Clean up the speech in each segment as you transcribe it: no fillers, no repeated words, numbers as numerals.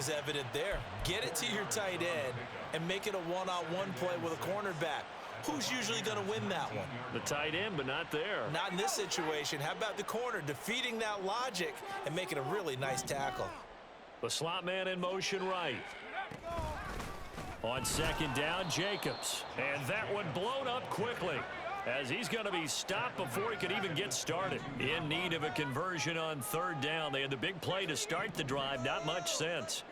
Is evident there. Get it to your tight end and make it a one-on-one play with a cornerback. Who's usually going to win that one? The tight end, but not there. Not in this situation. How about the corner defeating that logic and making a really nice tackle? The slot man in motion right. On second down, Jacobs. And that one blown up quickly, as he's going to be stopped before he could even get started. In need of a conversion on third down. They had the big play to start the drive. Not much sense.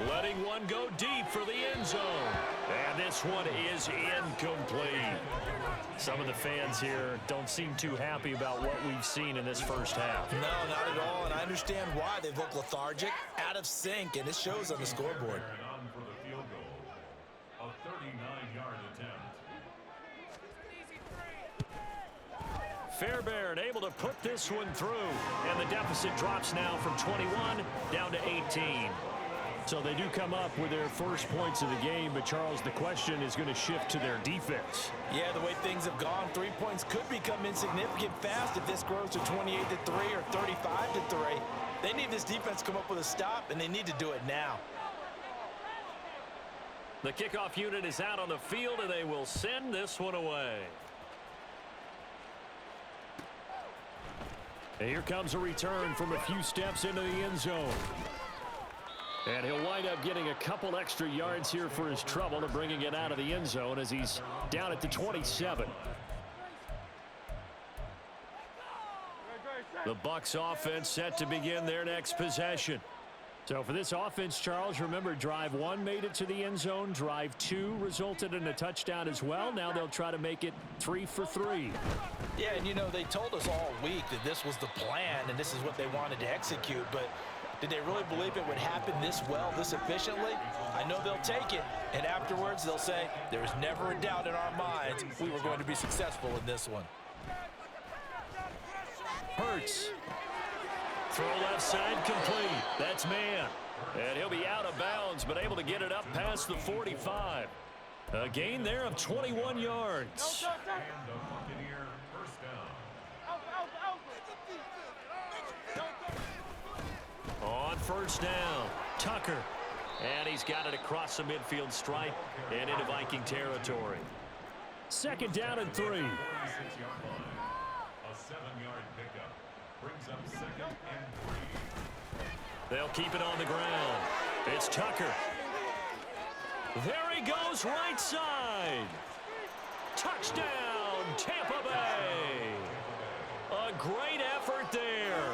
Letting one go deep for the end zone. And this one is incomplete. Some of the fans here don't seem too happy about what we've seen in this first half. No, not at all, and I understand why. They look lethargic, out of sync, and it shows on the scoreboard. For the field goal, a 39-yard attempt. Fairbairn able to put this one through, and the deficit drops now from 21 down to 18. So they do come up with their first points of the game, but Charles, the question is going to shift to their defense. Yeah, the way things have gone, 3 points could become insignificant fast if this grows to 28-3 or 35-3. They need this defense to come up with a stop, and they need to do it now. The kickoff unit is out on the field, and they will send this one away. And here comes a return from a few steps into the end zone. And he'll wind up getting a couple extra yards here for his trouble and bringing it out of the end zone as he's down at the 27. The Bucs offense set to begin their next possession. So for this offense, Charles, remember, drive 1 made it to the end zone. Drive 2 resulted in a touchdown as well. Now they'll try to make it 3 for 3. Yeah, and you know, they told us all week that this was the plan and this is what they wanted to execute, but did they really believe it would happen this well, this efficiently? I know they'll take it, and afterwards they'll say, there was never a doubt in our minds we were going to be successful in this one. Hurts. Throw left side complete. That's man. And he'll be out of bounds, but able to get it up past the 45. A gain there of 21 yards. On first down, Tucker. And he's got it across the midfield stripe and into Viking territory. Second down and 3. A 7-yard pickup brings up second and 3. They'll keep it on the ground. It's Tucker. There he goes, right side. Touchdown, Tampa Bay. A great effort there.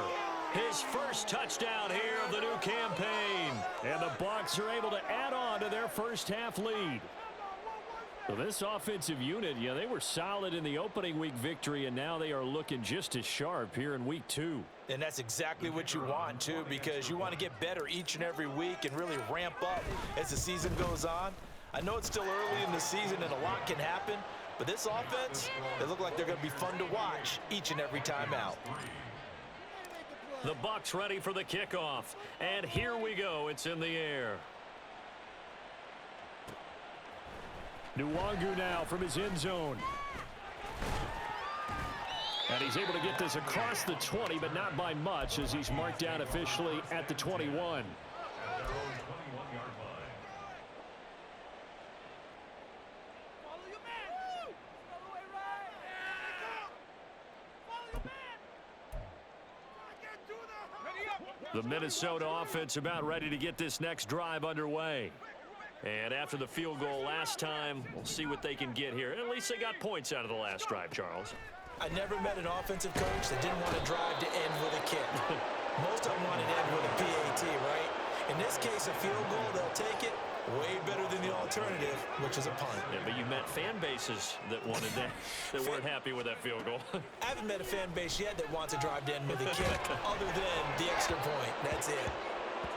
His first touchdown here of the new campaign. And the Bucs are able to add on to their first half lead. So this offensive unit, yeah, they were solid in the opening week victory, and now they are looking just as sharp here in week 2. And that's exactly what you want, too, because you want to get better each and every week and really ramp up as the season goes on. I know it's still early in the season and a lot can happen, but this offense, they look like they're going to be fun to watch each and every time out. The Bucs ready for the kickoff, and here we go. It's in the air. Nwangu now from his end zone. And he's able to get this across the 20, but not by much, as he's marked down officially at the 21. The Minnesota offense about ready to get this next drive underway. And after the field goal last time, we'll see what they can get here. At least they got points out of the last drive, Charles. I never met an offensive coach that didn't want to drive to end with a kick. Most of them wanted to end with a PAT, right? In this case, a field goal, they'll take it. Way better than the alternative, which is a punt. Yeah, but you met fan bases that wanted that, that weren't happy with that field goal. I haven't met a fan base yet that wants to drive to end with a kick other than the extra point. That's it.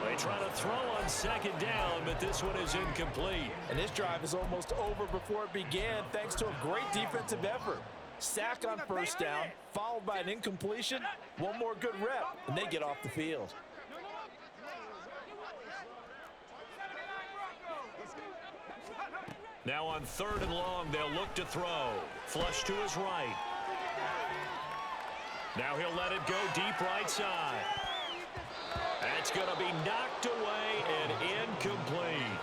They try to throw on second down, but this one is incomplete. And this drive is almost over before it began, thanks to a great defensive effort. Sack on first down, followed by an incompletion. One more good rep, and they get off the field. Now on 3rd and long, they'll look to throw. Flush to his right. Now he'll let it go deep right side. That's going to be knocked away and incomplete.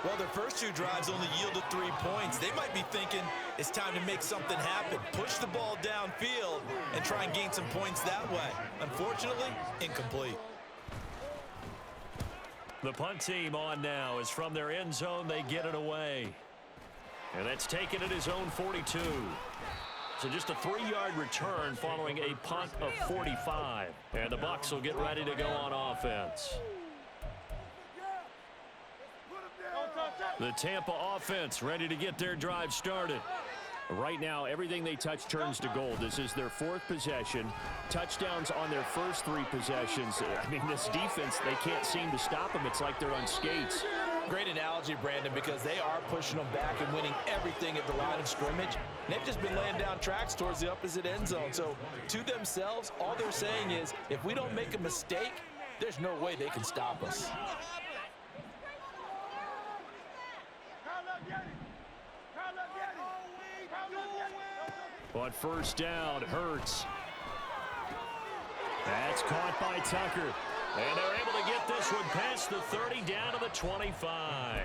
Well, their first 2 drives only yielded 3 points. They might be thinking it's time to make something happen. Push the ball downfield and try and gain some points that way. Unfortunately, incomplete. The punt team on now is from their end zone. They get it away. And that's taken at his own 42. So just a 3-yard return following a punt of 45. And the Bucs will get ready to go on offense. The Tampa offense ready to get their drive started. Right now, everything they touch turns to gold. This is their 4th possession. Touchdowns on their first 3 possessions. I mean, this defense, they can't seem to stop them. It's like they're on skates. Great analogy, Brandon, because they are pushing them back and winning everything at the line of scrimmage. And they've just been laying down tracks towards the opposite end zone. So to themselves, all they're saying is, if we don't make a mistake, there's no way they can stop us. On first down, Hurts. That's caught by Tucker. And they're able to get this one past the 30 down to the 25.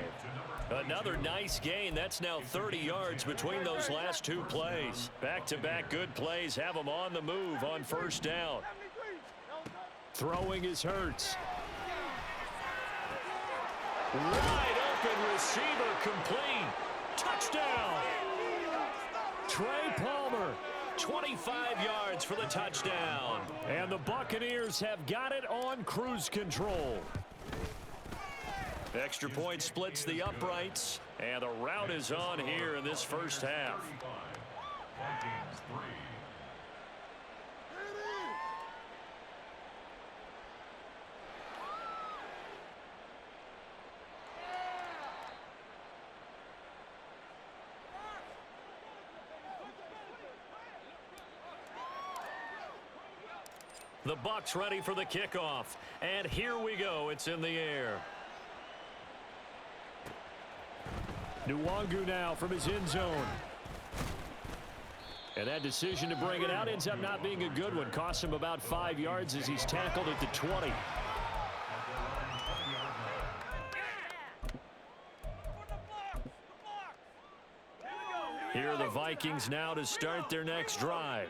Another nice gain. That's now 30 yards between those last 2 plays. Back-to-back good plays have them on the move on first down. Throwing is Hurts. Wide open receiver complete. Touchdown. Trey Palmer, 25 yards for the touchdown. And the Buccaneers have got it on cruise control. Extra point splits the uprights, and the route is on here in this first half. Vikings 3. The Bucs ready for the kickoff. And here we go. It's in the air. Nwangu now from his end zone. And that decision to bring it out ends up not being a good one. Costs him about 5 yards as he's tackled at the 20. Here are the Vikings now to start their next drive.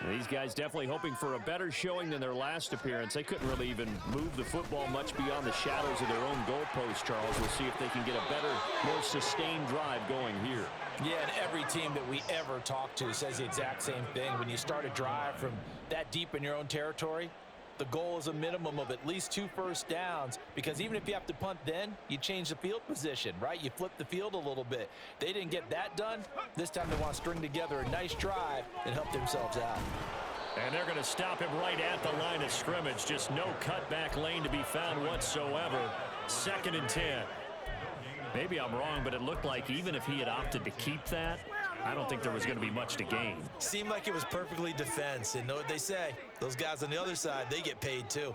These guys definitely hoping for a better showing than their last appearance. They couldn't really even move the football much beyond the shadows of their own goalpost, Charles. We'll see if they can get a better, more sustained drive going here. Yeah, and every team that we ever talk to says the exact same thing. When you start a drive from that deep in your own territory, the goal is a minimum of at least 2 first downs, because even if you have to punt then, you change the field position, right? You flip the field a little bit. They didn't get that done. This time they want to string together a nice drive and help themselves out. And they're going to stop him right at the line of scrimmage. Just no cutback lane to be found whatsoever. 2nd and 10. Maybe I'm wrong, but it looked like even if he had opted to keep that, I don't think there was going to be much to gain. Seemed like it was perfectly defense. And know what they say? Those guys on the other side, they get paid too.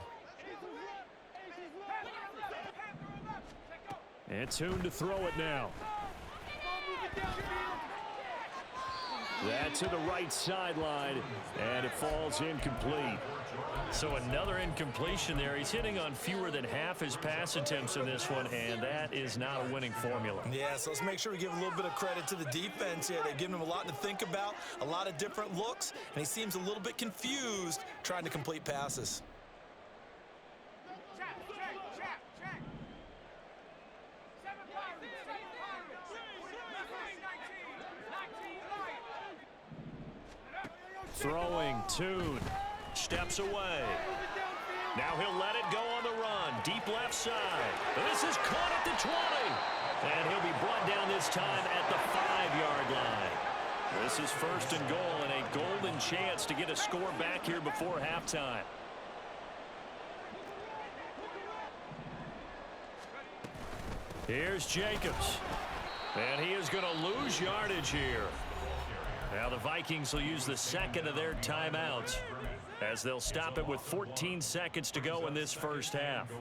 And Tune to throw it now. That's to the right sideline, and it falls incomplete. So another incompletion there. He's hitting on fewer than half his pass attempts in this one, and that is not a winning formula. Yeah, so let's make sure we give a little bit of credit to the defense here. They've given him a lot to think about, a lot of different looks, and he seems a little bit confused trying to complete passes. Throwing, Tune. Steps away. Now he'll let it go on the run. Deep left side. This is caught at the 20. And he'll be brought down this time at the 5-yard line. This is 1st and goal and a golden chance to get a score back here before halftime. Here's Jacobs. And he is going to lose yardage here. Now the Vikings will use the second of their timeouts as they'll stop it with 14 seconds to go in this first half.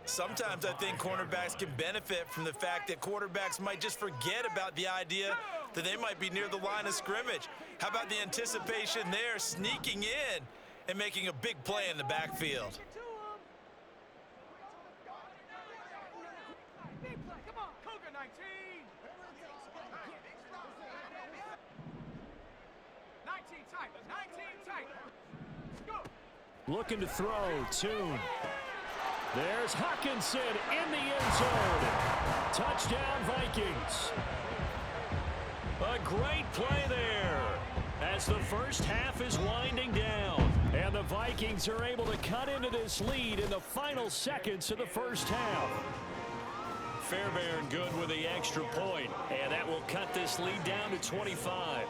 Sometimes I think cornerbacks can benefit from the fact that quarterbacks might just forget about the idea that they might be near the line of scrimmage. How about the anticipation there, sneaking in and making a big play in the backfield? Looking to throw, Tune. There's Hawkinson in the end zone. Touchdown, Vikings. A great play there as the first half is winding down. And the Vikings are able to cut into this lead in the final seconds of the first half. Fairbairn good with the extra point, and that will cut this lead down to 25.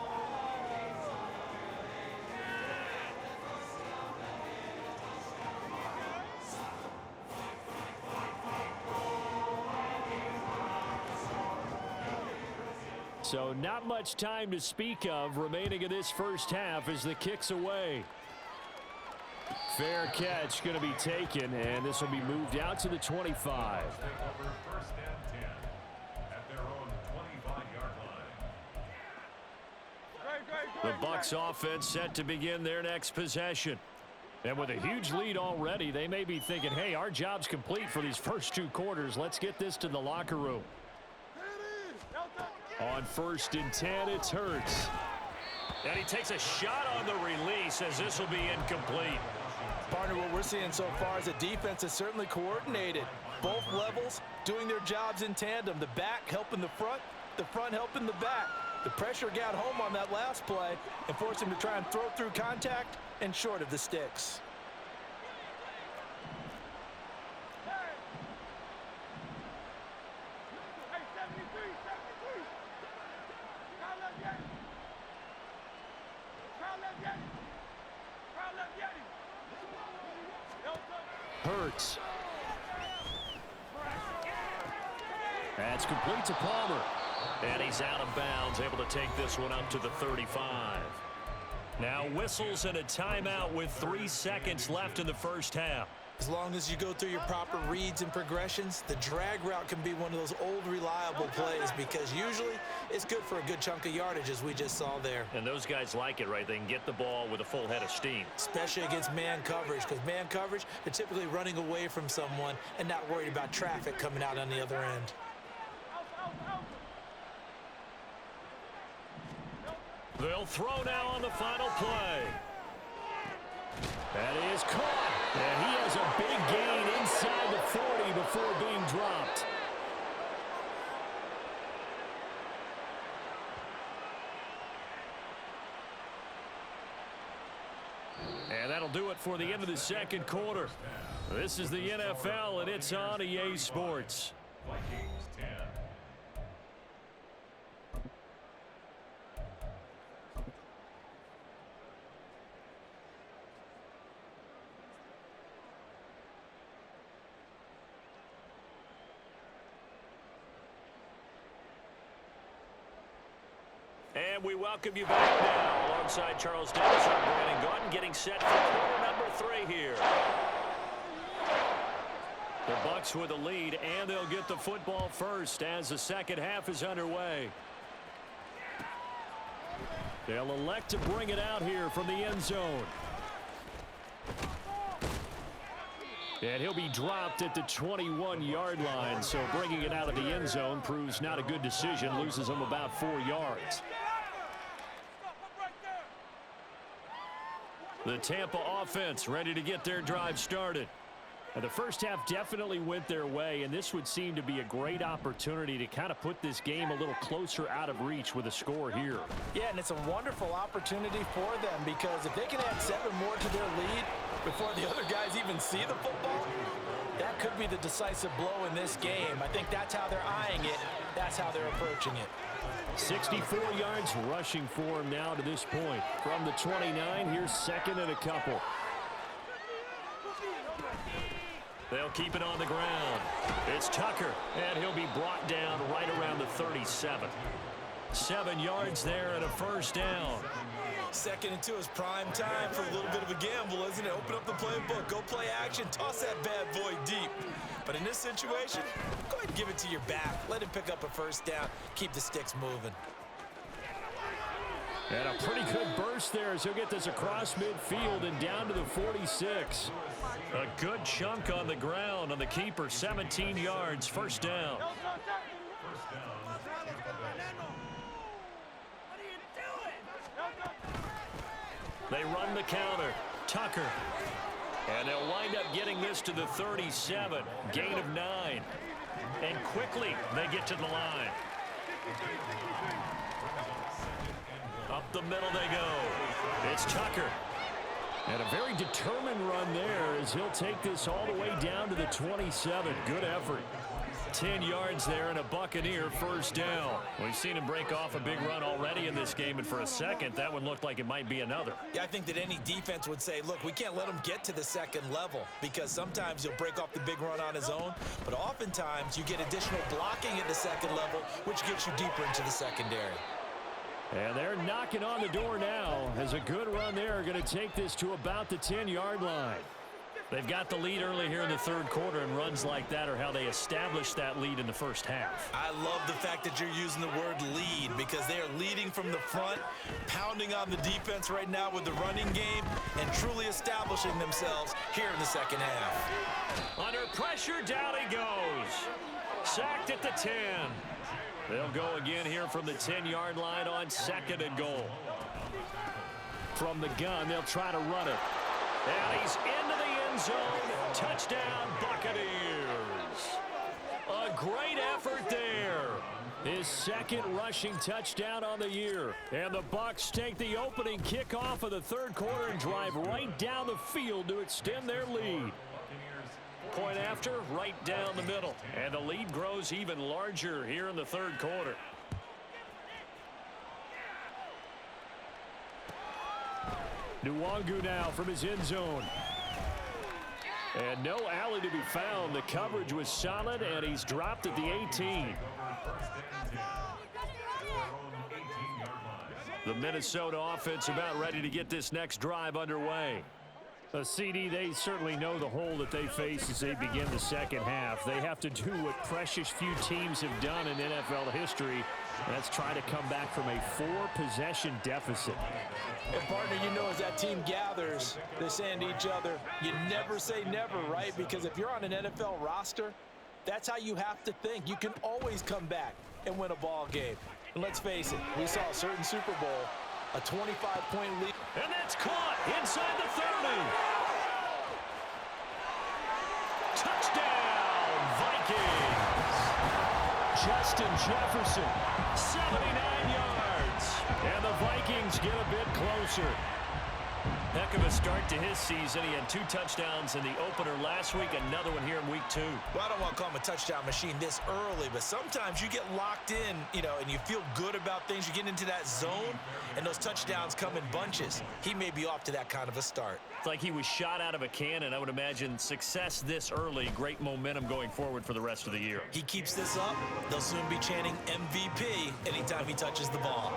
So not much time to speak of remaining in this first half as the kick's away. Fair catch going to be taken, and this will be moved out to the 25. First and 10 at their own 25-yard line. The Bucs offense set to begin their next possession. And with a huge lead already, they may be thinking, hey, our job's complete for these first 2 quarters. Let's get this to the locker room. On 1st and 10, it's Hurts. And he takes a shot on the release as this will be incomplete. Partner, what we're seeing so far is the defense is certainly coordinated. Both levels doing their jobs in tandem. The back helping the front helping the back. The pressure got home on that last play and forced him to try and throw through contact and short of the sticks. Hurts. That's complete to Palmer. And he's out of bounds, able to take this one up to the 35. Now whistles and a timeout with 3 seconds left in the first half. As long as you go through your proper reads and progressions, the drag route can be one of those old reliable plays because usually it's good for a good chunk of yardage as we just saw there. And those guys like it, right? They can get the ball with a full head of steam. Especially against man coverage, because man coverage, they're typically running away from someone and not worried about traffic coming out on the other end. They'll throw now on the final play. That is caught. And he has a big gain inside the 40 before being dropped. And that'll do it for the end of the second quarter. This is the NFL, and it's on EA Sports. Vikings 10. And we welcome you back now alongside Charles Davis and Brandon Gordon getting set for quarter number 3 here. The Bucs with a lead, and they'll get the football first as the second half is underway. They'll elect to bring it out here from the end zone. And he'll be dropped at the 21-yard line, so bringing it out of the end zone proves not a good decision, loses him about 4 yards. The Tampa offense ready to get their drive started. And the first half definitely went their way, and this would seem to be a great opportunity to kind of put this game a little closer out of reach with a score here. Yeah, and it's a wonderful opportunity for them because if they can add 7 more to their lead before the other guys even see the football, that could be the decisive blow in this game. I think that's how they're eyeing it. That's how they're approaching it. 64 yards rushing for him now to this point. From the 29, here's second and a couple. They'll keep it on the ground. It's Tucker, and he'll be brought down right around the 37. 7 yards there and a first down. Second and 2 is prime time for a little bit of a gamble, isn't it? Open up the playbook, go play action, toss that bad boy deep. But in this situation, go ahead and give it to your back. Let him pick up a first down, keep the sticks moving. And a pretty good burst there as he'll get this across midfield and down to the 46. A good chunk on the ground on the keeper, 17 yards, first down. They run the counter. Tucker. And they'll wind up getting this to the 37. Gain of 9. And quickly they get to the line. Up the middle they go. It's Tucker. And a very determined run there as he'll take this all the way down to the 27. Good effort. 10 yards there and a Buccaneer first down. We've seen him break off a big run already in this game, and for a second, that one looked like it might be another. Yeah, I think that any defense would say, look, we can't let him get to the second level because sometimes he'll break off the big run on his own, but oftentimes you get additional blocking at the second level, which gets you deeper into the secondary. And they're knocking on the door now as a good run there going to take this to about the 10-yard line. They've got the lead early here in the third quarter, and runs like that are how they establish that lead in the first half. I love the fact that you're using the word lead because they are leading from the front, pounding on the defense right now with the running game, and truly establishing themselves here in the second half. Under pressure, down he goes. Sacked at the 10. They'll go again here from the 10-yard line on second and goal. From the gun, they'll try to run it. And he's into the end zone. Touchdown, Buccaneers. A great effort there. His second rushing touchdown on the year. And the Bucs take the opening kickoff of the third quarter and drive right down the field to extend their lead. Point after, right down the middle. And the lead grows even larger here in the third quarter. Nwangu now from his end zone. And no alley to be found. The coverage was solid, and he's dropped at the 18. The Minnesota offense about ready to get this next drive underway. CD, they certainly know the hole that they face as they begin the second half. They have to do what precious few teams have done in NFL history. That's try to come back from a 4-possession deficit. And partner, you know, as that team gathers, they're saying to each other, you never say never, right? Because if you're on an NFL roster, that's how you have to think. You can always come back and win a ball game. And let's face it, we saw a certain Super Bowl, a 25-point lead. And that's caught inside the 30. Touchdown, Vikings. Justin Jefferson, 79 yards. And the Vikings get a bit closer. Heck of a start to his season. He had 2 touchdowns in the opener last week, another one here in week 2. Well, I don't want to call him a touchdown machine this early, but sometimes you get locked in, you know, and you feel good about things. You get into that zone, and those touchdowns come in bunches. He may be off to that kind of a start. It's like he was shot out of a cannon. I would imagine success this early, great momentum going forward for the rest of the year. He keeps this up, they'll soon be chanting MVP anytime he touches the ball.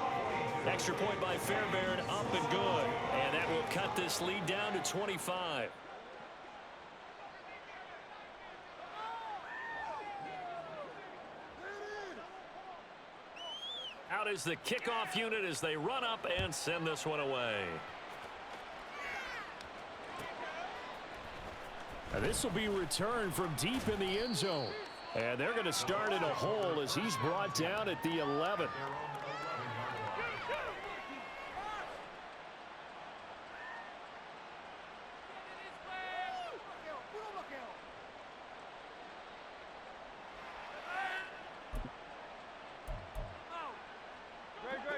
Extra point by Fairbairn, up and good. And that will cut this lead down to 25. Out is the kickoff unit as they run up and send this one away. Now this will be returned from deep in the end zone. And they're going to start in a hole as he's brought down at the 11.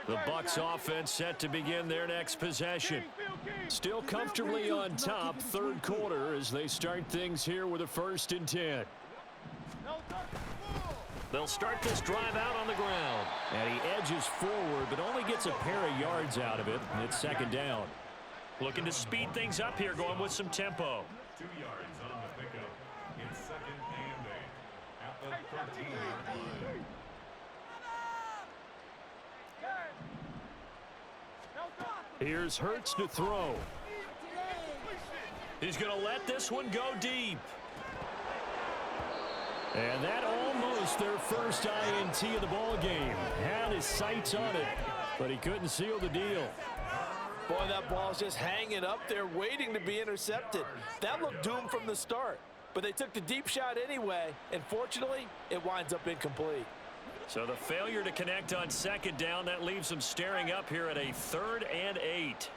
The Bucs offense set to begin their next possession. Still comfortably on top, third quarter as they start things here with a 1st and 10. They'll start this drive out on the ground. And he edges forward, but only gets a pair of yards out of it. And it's 2nd down. Looking to speed things up here, going with some tempo. 2 yards on the pickup. It's 2nd and 8 at the 13. Here's Hurts to throw. He's going to let this one go deep. And that almost their first INT of the ball game. Had his sights on it, but he couldn't seal the deal. Boy, that ball's just hanging up there waiting to be intercepted. That looked doomed from the start, but they took the deep shot anyway, and fortunately, it winds up incomplete. So the failure to connect on second down, that leaves them staring up here at a 3rd and 8.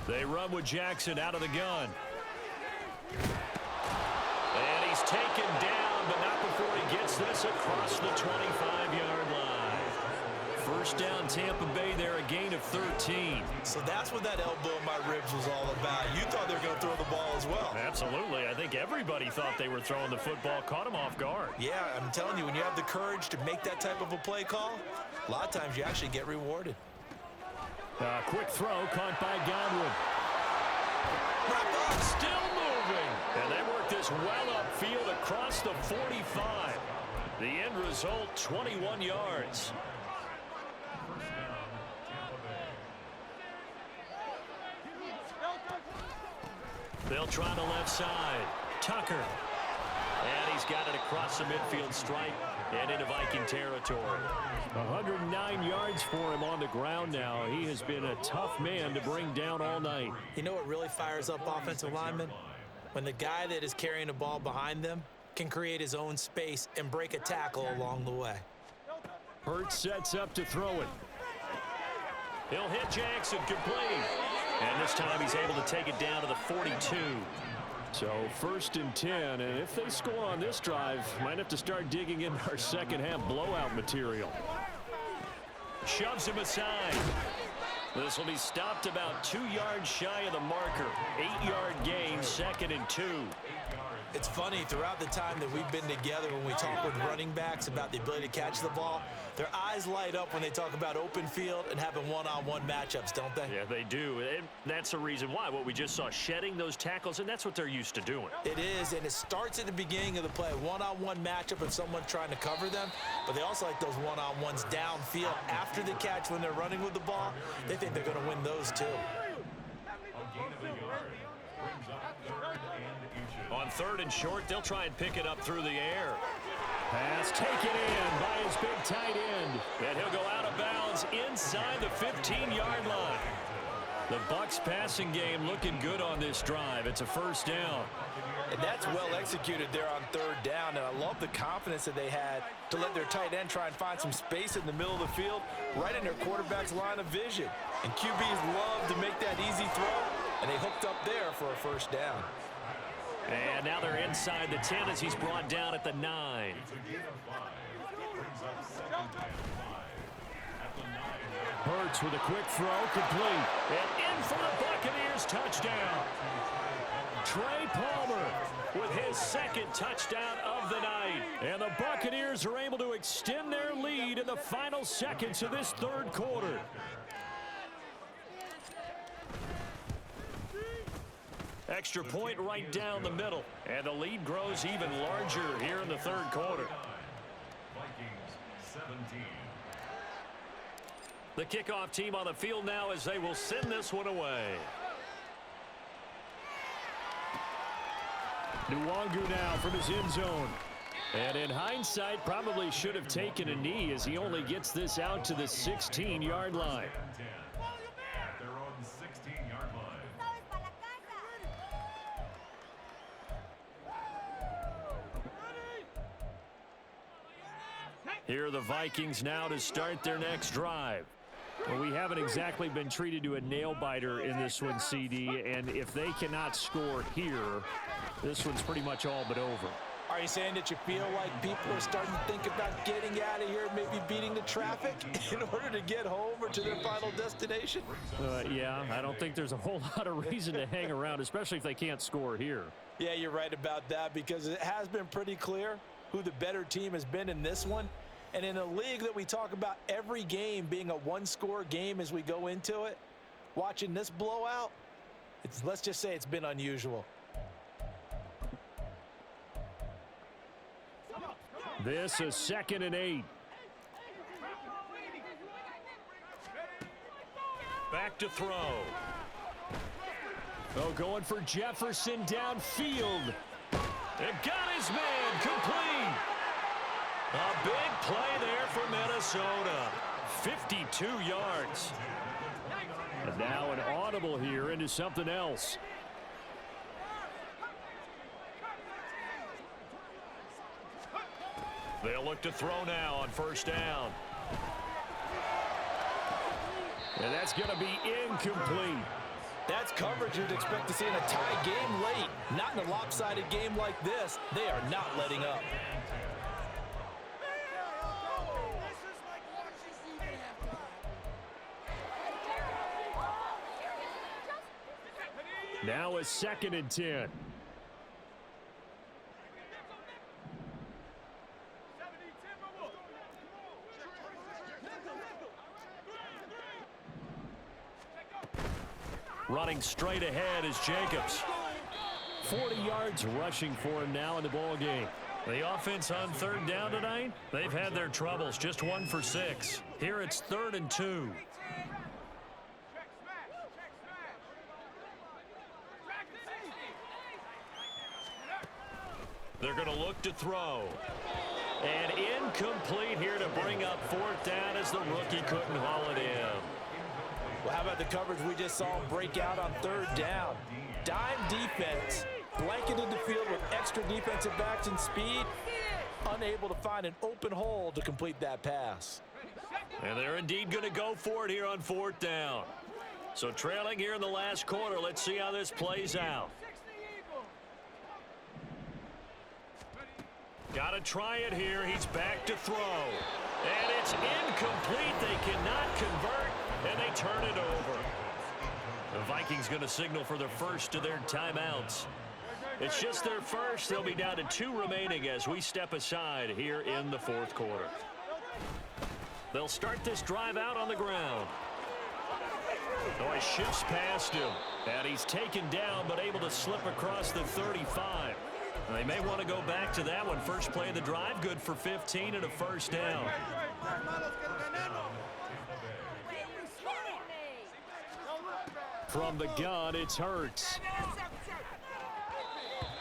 They run with Jackson out of the gun. And he's taken down, but not before he gets this across the 25-yard line. First down, Tampa Bay there, a gain of 13. So that's what that elbow in my ribs was all about. You thought they were going to throw the ball as well. Absolutely. I think everybody thought they were throwing the football, caught him off guard. Yeah, I'm telling you, when you have the courage to make that type of a play call, a lot of times you actually get rewarded. Quick throw caught by Godwin. Still moving. And they work this well upfield across the 45. The end result, 21 yards. They'll try the left side. Tucker. And he's got it across the midfield stripe and into Viking territory. 109 yards for him on the ground now. He has been a tough man to bring down all night. You know what really fires up offensive linemen? When the guy that is carrying the ball behind them can create his own space and break a tackle along the way. Hurts sets up to throw it. He'll hit Jackson, complete. And this time he's able to take it down to the 42. So 1st and 10, and if they score on this drive, might have to start digging in our second half blowout material. Shoves him aside. This will be stopped about 2 yards shy of the marker. 8-yard gain, 2nd and 2. It's funny, throughout the time that we've been together, when we talk with running backs about the ability to catch the ball, their eyes light up when they talk about open field and having one-on-one matchups, don't they? Yeah, they do. And that's the reason why. What we just saw, shedding those tackles, and that's what they're used to doing. It is, and it starts at the beginning of the play. One-on-one matchup if someone's trying to cover them, but they also like those one-on-ones downfield after the catch when they're running with the ball. They think they're going to win those too. On 3rd and short, they'll try and pick it up through the air. Pass taken in by his big tight end. And he'll go out of bounds inside the 15-yard line. The Bucs passing game looking good on this drive. It's a 1st down. And that's well executed there on 3rd down. And I love the confidence that they had to let their tight end try and find some space in the middle of the field, right in their quarterback's line of vision. And QBs love to make that easy throw, and they hooked up there for a 1st down. And now they're inside the 10 as he's brought down at the 9. Hurts with a quick throw, complete. And in for the Buccaneers touchdown. Trey Palmer with his 2nd touchdown of the night. And the Buccaneers are able to extend their lead in the final seconds of this 3rd quarter. Extra point right down the middle. And the lead grows even larger here in the 3rd quarter. Vikings 17. The kickoff team on the field now as they will send this one away. Nwangu now from his end zone. And in hindsight, probably should have taken a knee as he only gets this out to the 16-yard line. At their own 16-yard line. Here are the Vikings now to start their next drive. Well, we haven't exactly been treated to a nail-biter in this one, CD, and if they cannot score here, this one's pretty much all but over. Are you saying that you feel like people are starting to think about getting out of here, maybe beating the traffic in order to get home or to their final destination? Yeah, I don't think there's a whole lot of reason to hang around, especially if they can't score here. Yeah, you're right about that, because it has been pretty clear who the better team has been in this one. And in a league that we talk about every game being a one-score game as we go into it, watching this blowout, let's just say it's been unusual. This is 2nd and 8. Back to throw. Oh, going for Jefferson downfield. And got his man complete. A big play there for Minnesota. 52 yards. And now an audible here into something else. They'll look to throw now on first down. And that's going to be incomplete. That's coverage you'd expect to see in a tie game late. Not in a lopsided game like this. They are not letting up. Now a 2nd and 10. Running straight ahead is Jacobs. 40 yards rushing for him now in the ball game. The offense on 3rd down tonight, they've had their troubles. Just 1 for 6. Here it's 3rd and 2. They're going to look to throw. And incomplete here to bring up 4th down as the rookie couldn't haul it in. Well, how about the coverage we just saw break out on 3rd down? Dime defense, blanketed the field with extra defensive backs and speed, unable to find an open hole to complete that pass. And they're indeed going to go for it here on 4th down. So trailing here in the last quarter, let's see how this plays out. Got to try it here. He's back to throw. And it's incomplete. They cannot convert, and they turn it over. The Vikings going to signal for the first of their timeouts. It's just their first. They'll be down to 2 remaining as we step aside here in the 4th quarter. They'll start this drive out on the ground. Oh, he shifts past him. And he's taken down, but able to slip across the 35. They may want to go back to that one. First play of the drive, good for 15 and a first down. From the gun, it's Hurts.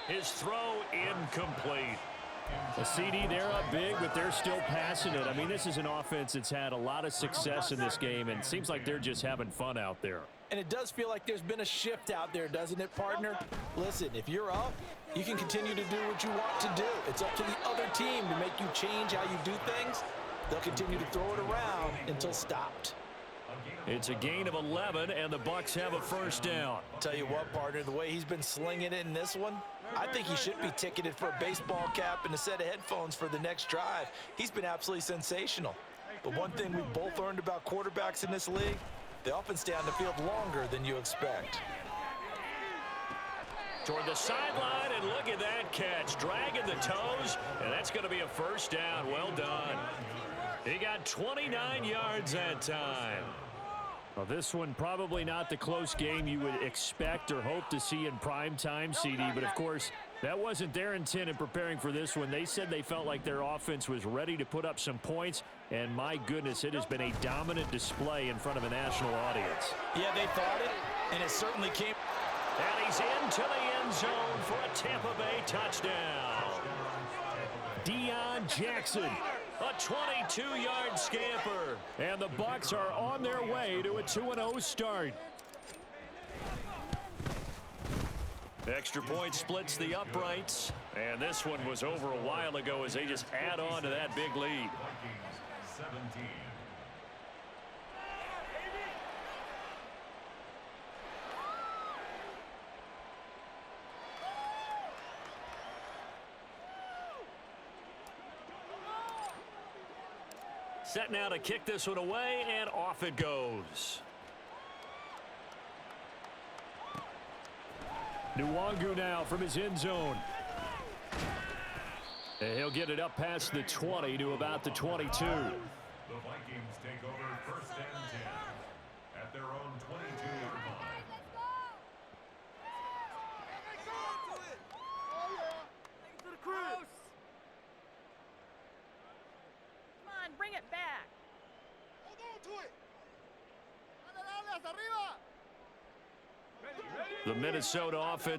His throw incomplete. A CD, they're up big, but they're still passing it. I mean, this is an offense that's had a lot of success in this game, and it seems like they're just having fun out there. And it does feel like there's been a shift out there, doesn't it, partner? Listen, if you're up, you can continue to do what you want to do. It's up to the other team to make you change how you do things. They'll continue to throw it around until stopped. It's a gain of 11, and the Bucs have a first down. Tell you what, partner, the way he's been slinging it in this one, I think he should be ticketed for a baseball cap and a set of headphones for the next drive. He's been absolutely sensational. But one thing we've both learned about quarterbacks in this league, they often stay on the field longer than you expect. Toward the sideline, and look at that catch. Dragging the toes, and that's going to be a first down. Well done. He got 29 yards that time. Well, this one probably not the close game you would expect or hope to see in prime time, CD. But, of course, that wasn't their intent in preparing for this one. They said they felt like their offense was ready to put up some points. And, my goodness, it has been a dominant display in front of a national audience. Yeah, they thought it, and it certainly came. And he's into the end zone for a Tampa Bay touchdown. Deion Jackson, a 22-yard scamper. And the Bucs are on their way to a 2-0 start. Extra point splits the uprights. And this one was over a while ago as they just add on to that big lead. 17. Set now to kick this one away, and off it goes. Nwangu now from his end zone. And he'll get it up past the 20 to about the 22. The Vikings take over first and 10 at their own 22-yard line. Bring it back. Hold on to it. Dale, arriba. The Minnesota offense